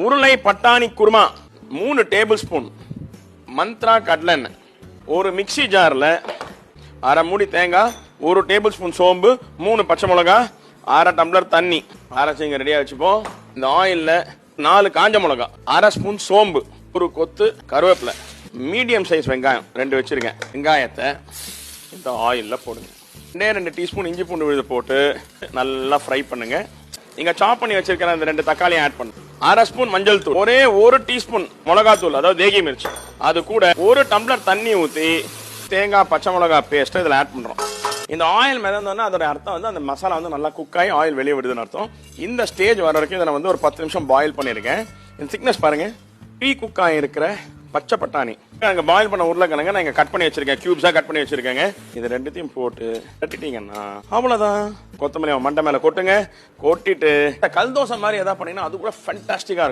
உருளை பட்டாணி kurma 3 table spoon, Mantra கடலை எண்ணெய், ஒரு மிக்ஸி ஜார்ல அரை மூடி தேங்காய், 1 டேபிள் ஸ்பூன் சோம்பு, 3 பச்சை மிளகா, அரை டம்ளர் தண்ணி அரைச்சிங்க ரெடியா வச்சுப்போம். இந்த ஆயில்ல 4 காஞ்ச மிளகா, அரை ஸ்பூன் சோம்பு, ஒரு கொத்து கருவேப்பிலை, மீடியம் சைஸ் வெங்காயம் 2 வச்சிருக்கேன். வெங்காயத்தை இந்த ஆயில்ல போடுங்க. 2 டீஸ்பூன் இஞ்சி பூண்டு விழுது போட்டு நல்லா ஃப்ரை பண்ணுங்க. நீங்க சாப் பண்ணி வச்சிருக்கிற அந்த 2 தக்காளியும் ஆட் பண்ணுங்க. அரை ஸ்பூன் மஞ்சள் தூள், ஒரே 1 டீஸ்பூன் மிளகாத்தூள், அதாவது தேகி மிர்ச்சி, அது கூட 1 டம்ளர் தண்ணி ஊற்றி தேங்காய் பச்சை மிளகா பேஸ்ட் இதில் ஆட் பண்றோம். இந்த ஆயில் மிதந்தோன்னா அதோட அர்த்தம் வந்து அந்த மசாலா வந்து நல்லா குக் ஆகி ஆயில் வெளியே விடுதுன்னு அர்த்தம். இந்த ஸ்டேஜ் வர வரைக்கும் இதை நான் வந்து ஒரு 10 நிமிஷம் பாயில் பண்ணியிருக்கேன். இந்த திக்னஸ் பாருங்க. ப்ரீ குக் ஆகி இருக்கிற பச்சை பட்டாணி, நாங்கள் பாயில் பண்ண உருளைக்கிழங்க நான் இங்கே கட் பண்ணி வச்சிருக்கேன், கியூப்ஸாக கட் பண்ணி வச்சிருக்கேங்க. இது 2த்தையும் போட்டு கட்டிட்டீங்கன்னா அவ்வளோதான். கொத்தமல்லி மண்டை மேலே கொட்டுங்க. கொட்டிட்டு கல் தோசை மாதிரி எதாவது பண்ணீங்கன்னா அது கூட ஃபேண்டாஸ்டிக்காக இருக்கும்.